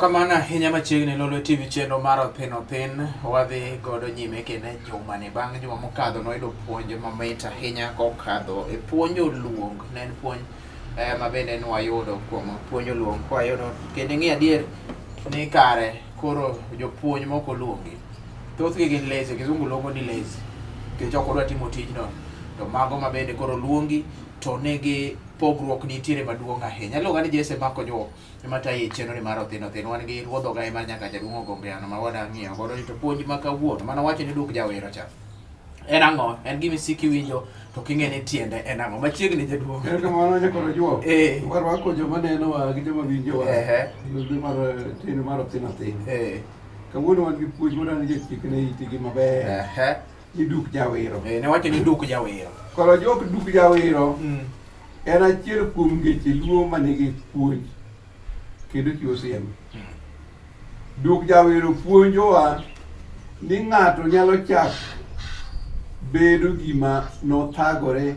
Erokamano ahinya machiegni Lolwe TV chenro mar Othin Othin wadhi godo nyime kendo jumani bang' juma mokadho noyudo puonj mamit ahinya kokadho e puonj oluong. Ne en puonj mabende nwayudo kuom puonj oluong kwayudo kendo ng'i adier ni kare koro jopuonj moko oluongi thothgi gin lazy, kizungu luongo ni lazy nikech ok odwa timo tijno, to mago mabende koro luongi to nigi pogruok nitiere maduong' ahinya. Iluonga ni Jesse makonyo matayo chenro ni mar Othin Othin. Wan gi ruodh ogai mar nyaka jaduong' Ogombeano ma wada ng'iyo godo to puonj ma kawuono mana wacho ni duk Jawiro cha en ang'o, en gima isiki winjo to king'e ni tiende en ang'o. Machiegni jaduong'. Erokamano nyakoro juo. Warwako joma nenowa gi joma winjowa. Lolwe mar chenro mar Othin Othin. Kawuono wan gi puonj modani jachikne itigi maber. Ni duk Jawiro. Ne wacho ni duk Jawiro. Koro jok duk Jawiro en achiel kuom ngeche luo manigi puonj kendo chiwo siem. Duk Jawiro puonjowa ni ng'ato nyalo chak bedo gima nothagore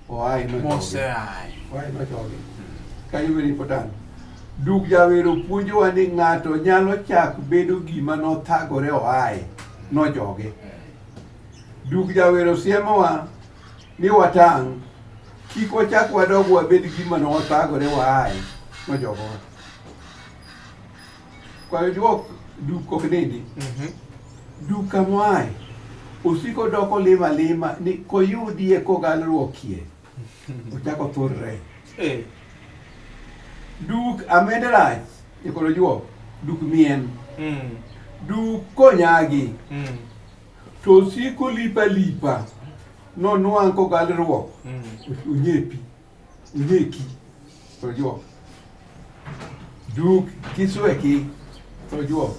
oai nochogi. Kanyo very important. Duk Jawiro puonjowa ni ng'ato nyalo chak bedo gima nothagore oai nojoge. Duk Jawiro siemowa ni watang' kik wachak wadog wabed gima nothagore waai nojogowa. Kwayo juok duk ok nindi. Duk kamoai osiko doko lima lima ni koyudie kogalruokie ochako thurre. Duk amenderach ikoro juok duk mien. Duk konyagi to osiko lipa lipa no nuang' kogalruok unyeki to juok. Duk kisweki to juok.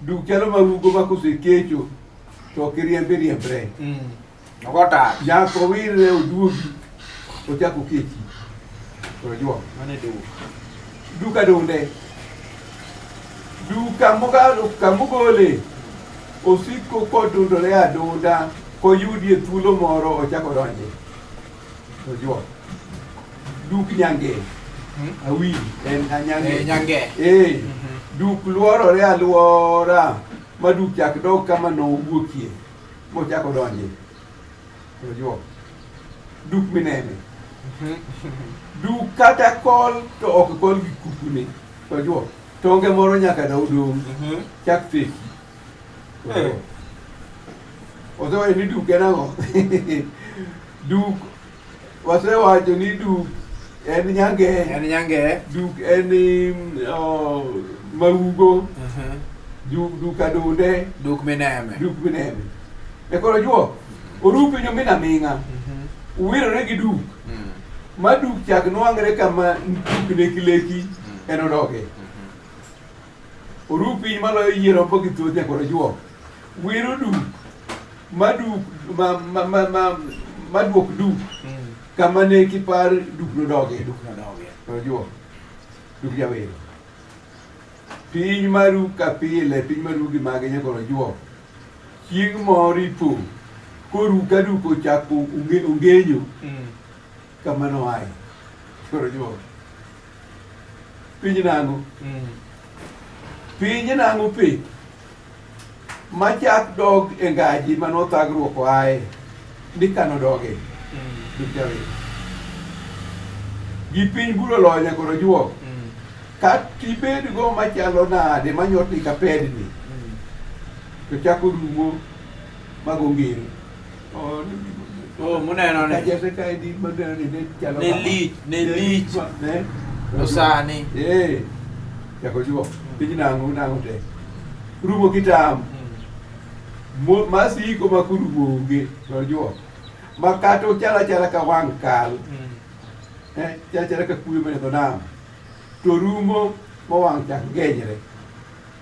Duk chalo maugo ma kosekecho to ok riembre. Nyako wirre oduogi ochako kechi to juok. Duk adonde. Duk kamogole osiko kodundore adunda koyudie thuolo moro ochako donje to juok. Duk nyange awili en nyange. Duk luorore aluora ma duk chak dog kama nowuokie mochako donje to juok. Duk minene. Duk kata kol to ok kol gi kupune to juok. Tonge moro nyaka dong chak theki. Osewacho ni duk en ang'o? Duk wasewacho ni duk en nyange. Duk en maugo. Duk adonde. Duk mineme. Ekoro juok oru pinyo minaming'a uwirore gi duk ma duk chak nwang're kama duk leki en odoge. Oru piny maloyo yiero mbo gi thoth nyakoro juok wiro duk ma duk ma duok duk kama ne kipar duk nodoge. To juok duk Jawiro. Piny maru ka pile, piny maru gi mage nyakoro juok. Chieng' moro ipo koru ka duk ochako ungenyo kama noai. Koro juok. Piny nang'o? Piny nang'o pe machak dog e ngaji manothagruok oae ni kanodoge. Duk Jawiro. Gi piny buro loyo nyakoro juok. Ka tibed go machalo nade manyotni ka pedni to chako rumo magongere. Muneno ne. Kajese ka edi muneno ne chalo. Ne lich. To sani. Chako juok. Piny nang'o te. Rumo kitam. Masiko makurumo onge to juok. Makato chala ka wang' kal. Chala ka kuyo mane dho nam. To rumo mowang' chak genyre.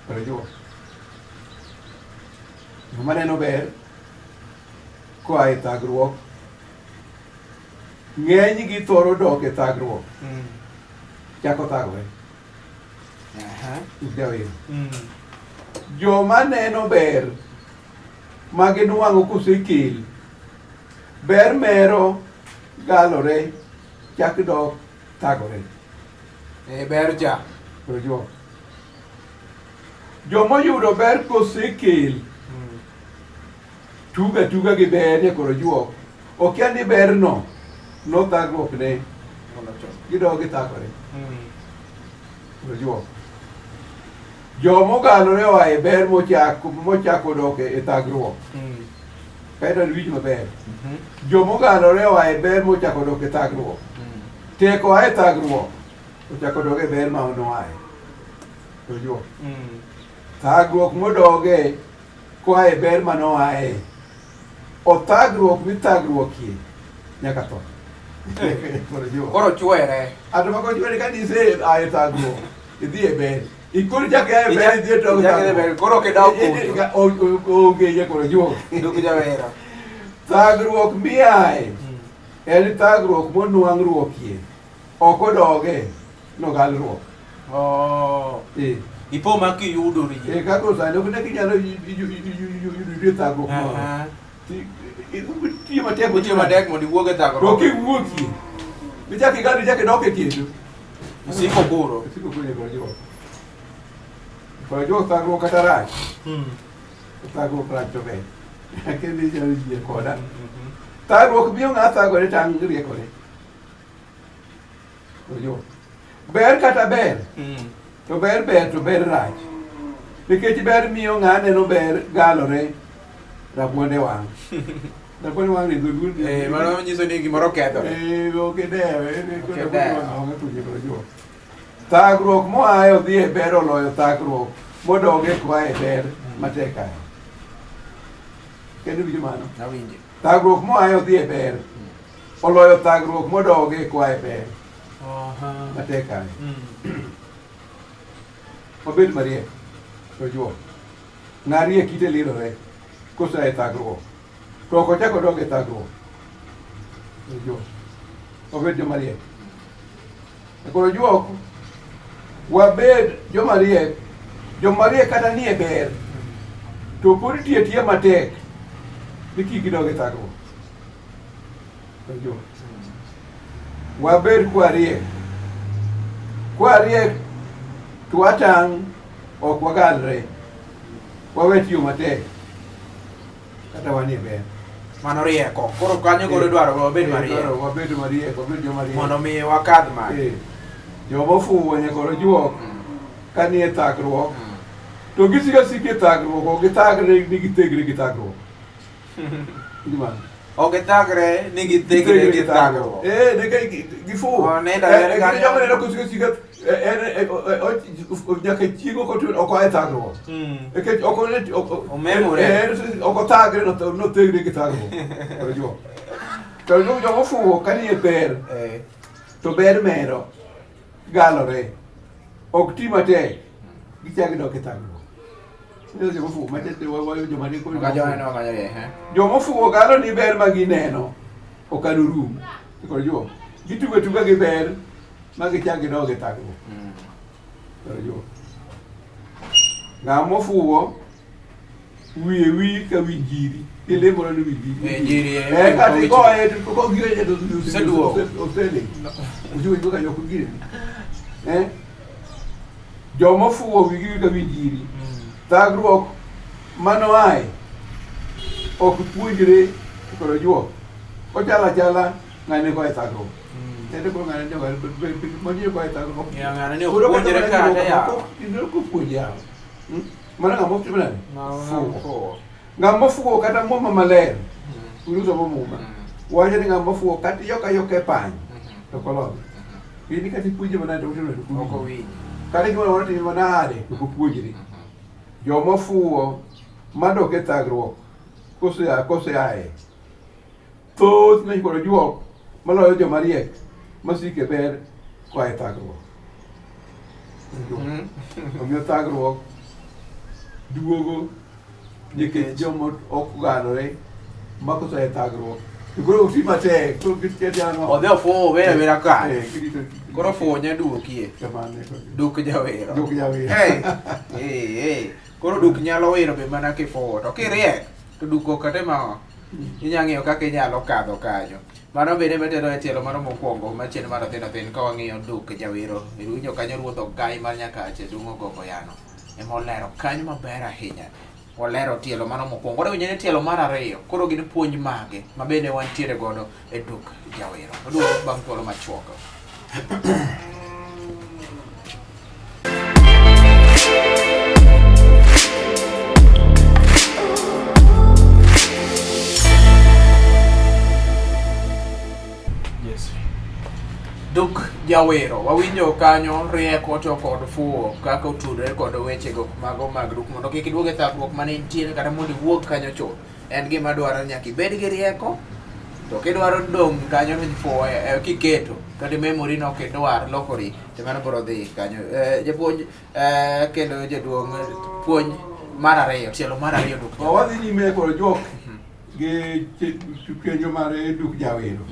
To juok. Maneno ber koa e thagruok. Ng'eny gi thoro dok e thagruok. Chako thagore. Duk Jawiro. Joma neno ber maginwang'o kosekel ber mero galore chak dok thagore. Ber cha. To juok. Jomoyudo ber kosekel tuga gi ber ne koro juok. Okia ni ber no thagruok ne gidogi thagore. Koro juok. Jomogalore oa e ber mochako dok e thagruok. Kaito winj maber. Jomogalore oa e ber mochako dok e thagruok. Teko ae thagruok ochako dok e ber ma onoae. Koro juok. Thagruok modoge koa e ber manoae. Othagruok mithagruokie nyaka tho. Koro chwere. Ato mako chwere ka nise ae thagruok idhi e ber. Ikuru chake ae ber idhi e tog thagruok. Koro kidao kuno. Onge koro juok. Duk Jawiro. Thagruok miae en thagruok monuang'ruokie. Ok odoge nogalruok. Ipo ma kiyudori. Kako sani ok ne kinyalo yudo thagruok moro. Tiyo matek mondo iwuog e thagruok. To kiwuokie. Ichaki gari ichaki dok e kendo. Isiko buro. Isiko buro koro juok. Koro juok thagruok kata rach. Thagruok rach to ber. Kendo ichalo yie koda. Thagruok miyo ng'a thagore tang' riekore. Koro juok. Ber kata ber. To ber rach. Nikech ber miyo ng'a neno ber galore rabuonde wang'. Rabuonde wang' ni dholuo. Mano nyiso ni gimoro kethore. Ok dewe. Thagruok moae odhi e ber oloyo thagruok modoge koa e ber matek ae. Kendo winjo mano. Awinjo. Thagruok moae odhi e ber oloyo thagruok modoge koa e ber matek ae. Obed mariek to juok. Ng'a riek ite lirore kosea e thagruok. To ok ochako dog e thagruok. Juok. Obed jomariek. Koro juok wabed jomariek. Jomariek kata nie ber. To pod tiyo tiya matek. Ni kik gidog e thagruok. Juok. Wabed kwariek. Kwariek to watang' ok wagalre. Wawe tiyo matek. Kata wanie ber. Mano rieko. Koro kanyo koro dwaro wabed mariek. Wabed mariek, wabed jomariek. Mondo mi wakadh magi. Jomofuwo nyakoro juok kanie thagruok. To gisiko siko e thagruok, ok githagre ni githegre gi thagruok. Ok githagre ni githegre gi thagruok. Neke gifuwo. Joma neno kosiko nyaka chieng' ok oa e thagruok. Nikech ok othagre nothegre gi thagruok. To jomofuwo kanie ber to ber mero galore. Ok ti matek gichak dok e thagruok. Jomofuwo galo ni ber ma gineno okano rum. Koro juok. Gitugo tuga gi ber ma gichak gidog e thagruok. Koro juok. Ng'a mofuwo wiye wi ka wi njiri. Ilemboro ni wi njiri. Kata igoye to gire to osele. Ujuo ka yok gire. Jomofuwo wigi ka wi njiri. Thagruok manoae ok puonjre. Koro juok. Ochala achala ng'ane ko e thagruok. Kendo ko ng'ane jogo monjo ko e thagruok. Ng'ane ni ok puonjre kata yawo. Kendo ko puonj yawo. Mano ng'a mok timnade? Fuwo. Ng'a mofuwo kata muma maler. Uruso muma. Wacho ni ng'a mofuwo kata yok e pany. To kolon. Ini kati puonje manade to timnade? Ok owinjo. Kata gimoro moro timo manade to puonjri. Jomofuwo madok e thagruok koseae. Thoth ne koro juok maloyo jomariek masike ber koa e thagruok. Omiyo thagruok duogo nikech joma ok galore makosea e thagruok. Koro oti matek. Odhi ofuwo obed abeda kare. Koro fuwo nyaduokie. Duk Jawiro. Duk Jawiro. Koro duk nyalo wiro be mana kifuwo. To kiriek to duk ok kata ma inya ng'iyo kaka inyalo kadho kanyo. Mano bende matero e tielo moro mokwongo machien mar Othin Othin ka wang'iyo duk Jawiro. Iwinjo kanyo ruoth ogai mar Nyakache dung'o gogo yano. ema olero kanyo maber ahinya. Olero tielo mano mokwongo. Wadhi winjo ne tielo mar ariyo. Koro gin puonj mage ma bende wantiere godo e duk Jawiro. Oduogo bang' thuolo machuok. Duk Jawiro, wawinjo kanyo rieko to kod fuo kaka otudore kod wechego mago mag duk mondo kik iduoge thagruok mane nitiere kata mondo iwuog kanyo chuth. En gima dwaro nyaka ibed gi rieko, to kidwaro dong' kanyo to fuo kiketo kata memory no kidwar lokori to mano biro dhi kanyo. Japuonj kendo jaduong' puonj mar ariyo, tielo mar ariyo duk. Wadhi nyime kod jok gi penjo mar duk Jawiro.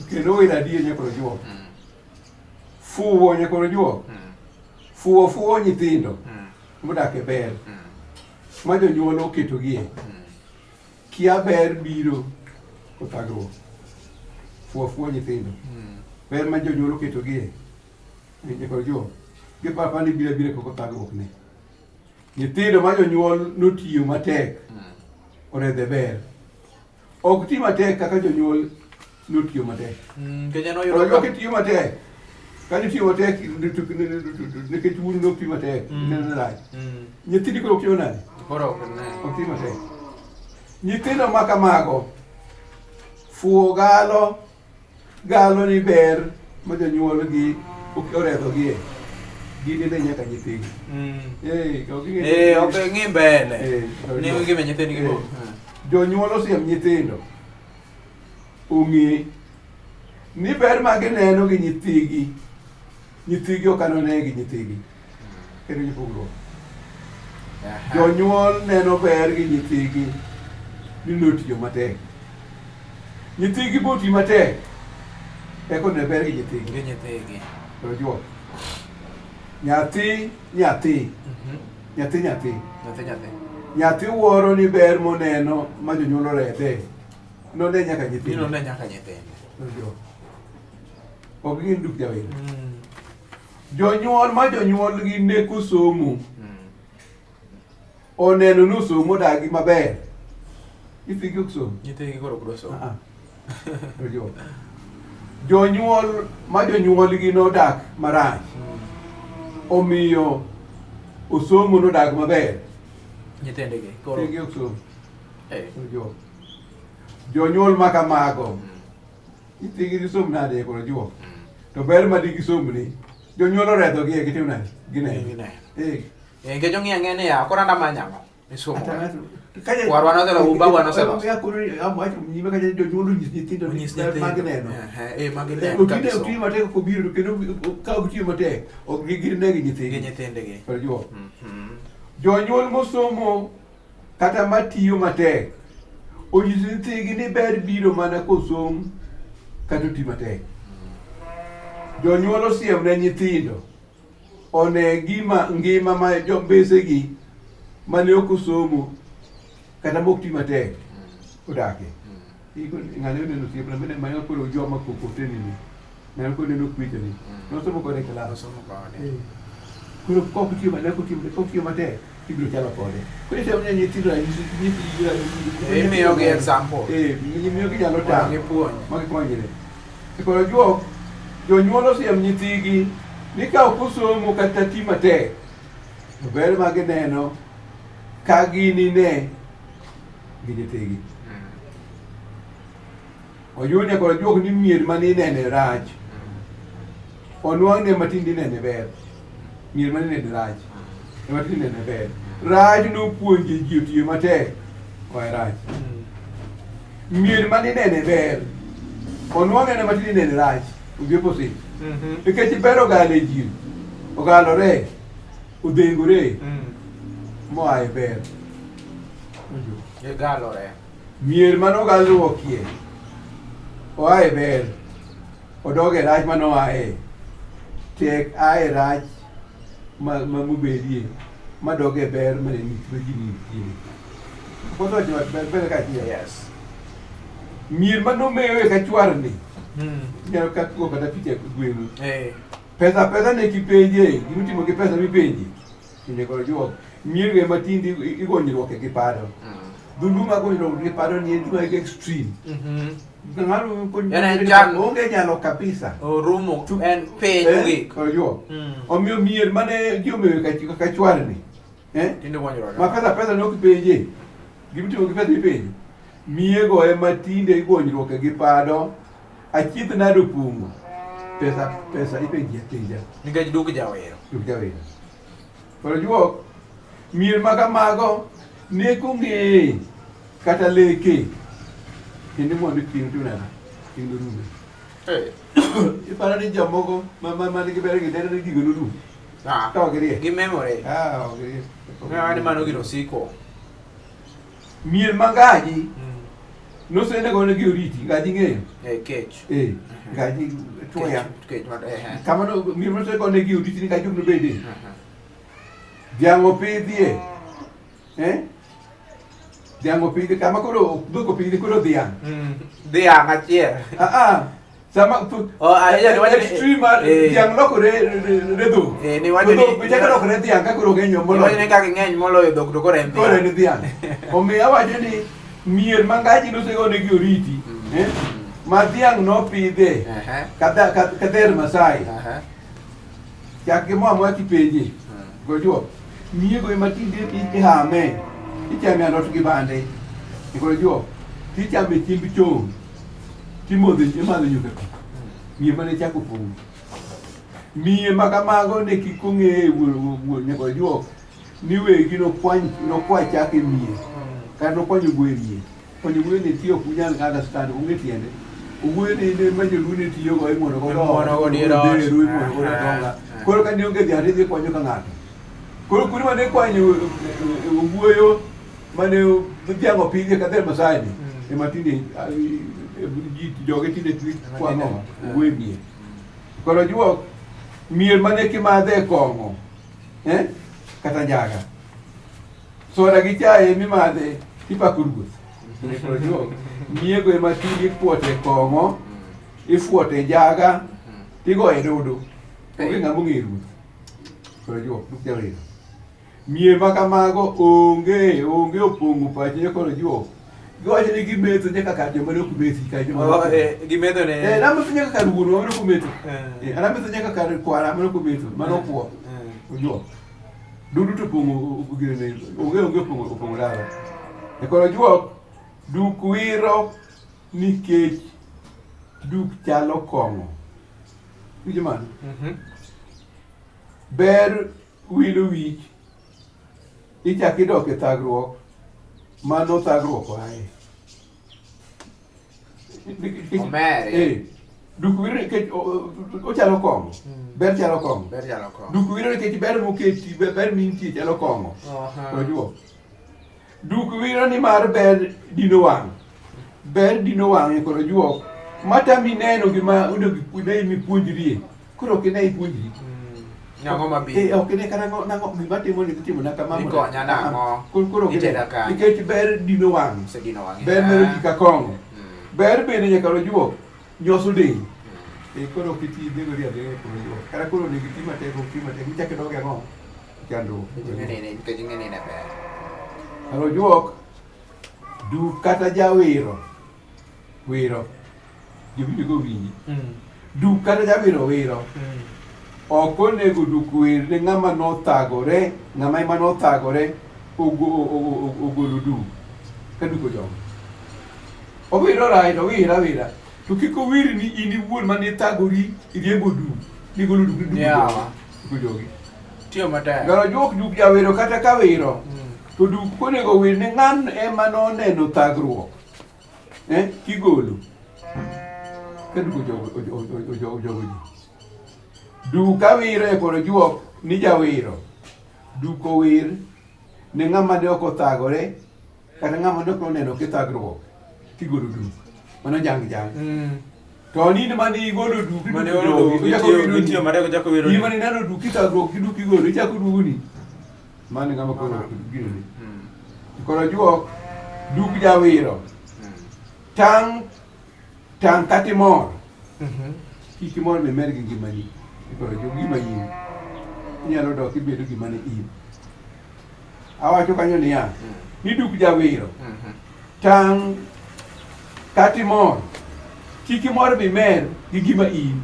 Kendo wira adier nyaka kod jok. Fuo nyakoro juok, fuo nyithindo modak e ber ma jonyuol oketogie, kia ber biro kothagruok. Fuo nyithindo ber ma jonyuol oketogie nyakoro juok, gi papa ni bira kothagruok ne. Nyithindo ma jonyuol notiyo matek oredhe ber, ok ti matek kaka jonyuol notiyo matek. Oredhe kitiyo matek kani tiyo matek nikech wuon nok tiyo matek neno rach. Nyithindi koro tiyo nade? Ok tiyo matek. Nyithindo ma kamago fuo galo ni ber ma jonyuol gi oredho gie. Gine nyaka nyithindi. Ok ng'i mbele. Ni gima nyithindi gibo. Jonyuol osiem nyithindo ong'e ni ber ma gineno gi nyithigi ok anone gi nyithigi. Kendo nyipogruok. Jonyuol neno ber gi nyithigi ni notiyo matek. Nyithigi boti matek eko ne ber gi nyithigi. To juok. Nyathi wuoro ni ber moneno ma jonyuol oredhe. None nyaka nyithinde. Ok gin duk Jawiro. Jonyuol ma jonyuol gi neko somo oneno nosomo odagi maber. Nyithigi ok somo. Nyithigi koro biro somo. Jonyuol ma jonyuol gi nodak marach omiyo osomo nodak maber. Nyithindigi koro ok somo. Jonyuol ma kamago nyithigi gisom nade koro juok. To ber ma digi somni jonyuol oredho gie gitim nade? Gine. Nikech ong'e ni ya koro anda manyang'o isomo. Warwa noselo ubagwa noselo. Nyime ka jonyuol onyis nyithindo ma gineno. Magineno. Ok tiyo matek ok obiro kendo ka ok tiyo matek ok gine gi nyithindgi. Koro juok. Jonyuol mosomo kata matiyo matek onyis nyithigi ni ber biro mana kosom kata oti matek. Jonyuol osiem ne nyithindo one ngima ma jombesegi mane ok osomo kata mok ti matek odake. Ng'ane oneno osiepna mene manyo koro joma kokoteni ni. Ng'ane koro neno kwichani. Nosomo kode klas. Koro kok tiyo matek ibiro chalo kode. Koro ise mne nyithindo imiyo gi example. Imiyo gi nyalo tamo magikonyre. Koro jonyuol osiem nyithigi ni ka ok osomo kata ti matek to ber ma gineno ka ginine gi nyithigi. Oyune koro juok ni mier mane inene rach onwang'ne matindi nene ber. Mier mane inene rach matindi nene ber. Raj nopuonje ji otiyo matek oe rach. Mier mane inene ber onwang'ne matindi nene rach. Ugeposi. Nikech ber ogale ji ogalore odhengore moa e ber. Galore. Mier manogalruokie oa e ber odoge rach manoae tek ae rach mamobedie madoge ber mane ji nitie. Ber kachie. Mier manomewe kachwarni nyalo kata picha gweno. Pesa ne kipenje, gimitimo gi pesa mipenji. Tinde koro juok. Mier matindi igonyruok gi paro. Dundu magonyruok gi paro ni en extreme. Ngalo onge nyalo kabisa. Rumo en piny week. Koro juok. Omiyo mier mane giomewe ka chwarni. Tinde gonyruok. Ma pesa nok penje. Gibitimo gi pesa ipenje. Miego ema tinde igonyruok gi paro. Achiedh nado pungo. Pesa ipenji apenja. Nikech duk Jawiro. Duk Jawiro. Koro juok. Mier magamago neko ng'e kata leke. Kendo mondo ting' tunana. Ting' rume. Iparo ni jomoko manigi ber gi dere ni gigo nudu. To girie. Gi memory. Girie. Ng'ani mano giro siko. Mier mangaji. Nosene gone gi oriti, ngaji ng'eyo. Kech. Ngaji tuya. Kech. Kamano mier nosene gone gi oriti ni ngaji no bede. Dhiang' opidhie. Dhiang' opidhi kama koro dhok opidhi koro dhiang'. Dhiang' achiel. Sama extreme dhiang' lokore ne dhok. Ni wacho ni dhok lokore dhiang' ka koro ng'eny moloyo. Wacho ni kaka ng'eny moloyo dhok to koro en dhiang'. Koro en dhiang'. Omiyo awacho ni mier mangaji nosegone gi oriti. Ma dhiang' nopidhe. Ka dher Masai. Chak gimoa moa kipenje. Gojuok. Miego ema tinde ihame. Ichame alot gi bande. Koro juok. Tichame chiemb chong. Imadho nyuka. Miye mane chako pong'. Miye makamago ne kik ong'e wuon nyaka juok. Ni wegi nokwa chak e miye. Kata nokwanyo gwen miye. Kwanyo gwen ne tiyo kunyal understand ong'e tiende. Ogwen ne ma joluo ne tiyo go imondo go koro ka ne onge dhiang' tidhi kwanyo ka ng'ato. Koro kuri mane kwanyo owuoyo mane dhiang' opidhie ka dher Masai ni ema tinde joge tinde kwang'o owuoyo miye. Koro juok mier mane kimadhe kong'o kata njaga. Soda gi chae mimadhe tipako ruoth. Koro juok miego ema tinde ifuote kong'o, ifuote njaga, tigoye dodo. Onge ng'ama ong'e ruoth. Koro juok duk Jawiro. Mier makamago onge opong'o pache koro juok. Giwacho ni gimetho nyaka kar joma ne ok methi ka joma. Gimetho ne. Nametho nyaka kar wuonwa mane ok ometho. Nametho nyaka kar kwara mane ok ometho, mane okwuo. Juok. Dudu to opong'o gine. Onge opong'o dala. Koro juok duk wiro nikech duk chalo kong'o. Winjo mano? Ber wilo wich. Ichak idok e thagruok. Mano thagruok oae. Omeri. Duk wiro nikech ochalo kong'o. Ber chalo kong'o. Duk wiro nikech ber moketi, ber mintie chalo kong'o. Koro juok. Duk wiro ni mar ber dino wang'. Ber dino wang'e koro juok. Matami neno gima ne mipuonjrie. Koro ok ine ipuonjri. Nang'o mabiro. Ok ine kata nang'o gima timo na kama. Ikonya nang'o. Koro nikech ber dino wang'. Ber mero ji ka kong'o. Ber bende nyaka koro juok. Nyoso del. Koro ok iti dhego riadhe koro juok. Kata koro nigi ti matek. Michak idoge ang'o? Chandruok. Nikech ing'e ne ber. Koro juok. Duk kata Jawiro. Wiro. Jowinjo go winji. Duk kata Jawiro wiro. Ok onego duk wir ne ng'ama nothagore, ng'ama ema nothagore ogolo duk. Ka duk ojomo. Owiro right, owira. To kik owir ni in iwuon mane thagori iriembo duk. Nigolo duk ojogi. Tiyo matek. Garo juok duk Jawiro kata ka wiro. To duk konego wir ne ng'an ema noneno thagruok. Kigolo. Ka duk ojogo ji. Duk awiro e koro juok ni Jawiro. Duk owir ne ng'ama ne ok othagore kata ng'ama ne ok oneno kithagruok. Kigolo duk. Mano jang. To nini mane igolo duk. Mane olo duk. Itiyo matek ochako wiro. Ni mane neno duk kithagruok gi duk igolo. Ichako duguni. Mane ng'ama koro gino ni. Koro juok duk Jawiro. Tang katimor. Kik imor be mer gi ngimani. Koro jo gima in. Inyalo dok ibedo gima ne in. awacho kanyo niya ni duk Jawiro tang kati mor kik imor bimer gi gima in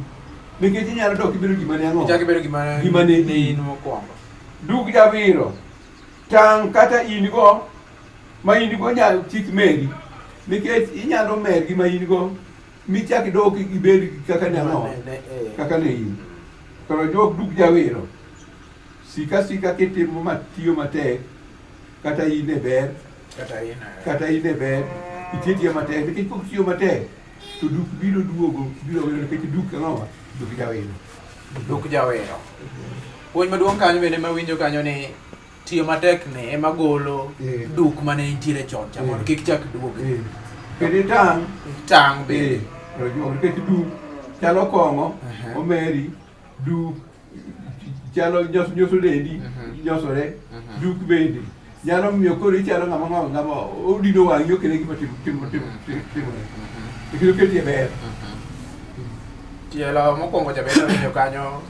nikech inyalo dok ibiro gima ne ang'o gima ne in mokwongo. duk Jawiro tang kata in go ma in go nyalo kik meri nikech inyalo mer gima in go michak idok ibed kaka ne ang'o kaka ne in. Koro duk Jawiro sika kitimo matiyo matek kata in e ber itiyo matek nikech pok tiyo matek to duk biro duogo biro wero nikech duk ang'o duk Jawiro. Puonj maduong' kanyo bende mawinjo kanyo ni tiyo matek ne ema golo duk mane intiere chon cha mondo kik chak duog. Kendo tang be nikech duk chalo kong'o omeri duk chalo nyoso dendi nyosore duk bende nyalo miyo koro ichalo ng'ama odino wang'i okene gima timore ikelo keti e ber. Tielo mokwongo jabedo winjo kanyo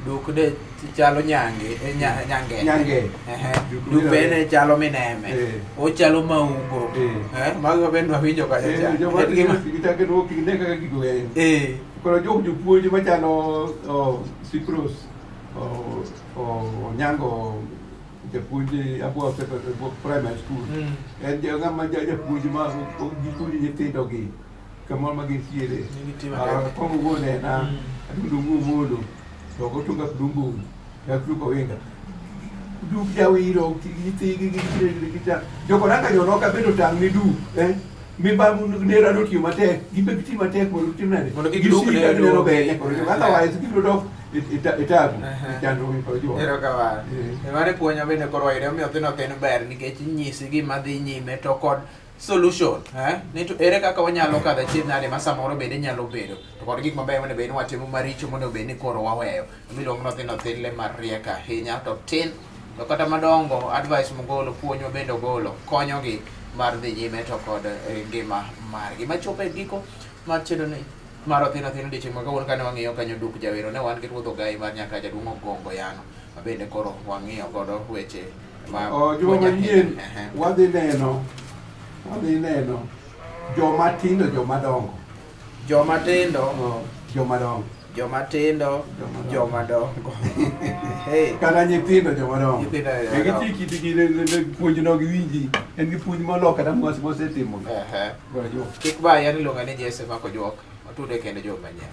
duk de chalo nyange. Duk bende chalo mineme ochalo maugo mago bende wawinjo kanyo cha. Koro jopuonj machalo Sikros Onyango japuonj abwa primary school en ng'ama japuonj ma gipuonjo nyithindo gi kamoro ma gintiere kongo wuone na adundo muomodo to gotunga dumbu yakruko winga duk Jawiro gita joko nanga jonoka bedo tang ni duk mimba nera do tiyo matek gibe giti matek mondo timnade mondo giduk ne do be otherwise gibro dok itabu chando mi ko jo ero kawan mane puonyo bende koro ire mi Othinothin ber nikech nyisi gima dhi nyime to kod solution ni to ere kaka wanyalo kadho chien nade ma samoro bende nyalo bedo to kod gik mabeyo mondo bed ni watimo maricho mondo bed ni koro waweyo miluongo ni Othinothin le mariek ahinya to tin to kata madongo advice mogolo puonj bende ogolo konyogi mar dhi nyime to kod ngima margi machopo e giko mar chenro ni mar Othinothin odiochieng' ma kawuono kane wang'iyo kanyo duk Jawiro ne wan gi ruodh ogai mar nyaka jaduong' Ogongo Yano ma bende koro wang'iyo godo weche joma manyien wadhi neno jomatindo jomadongo kata nyithindo jomadongo gichikitigi puonj no giwinji en gi puonj molo kata mwasi mosetimo kik ba yani iluonga ni Jesse mako juok otude kendo jok manyien.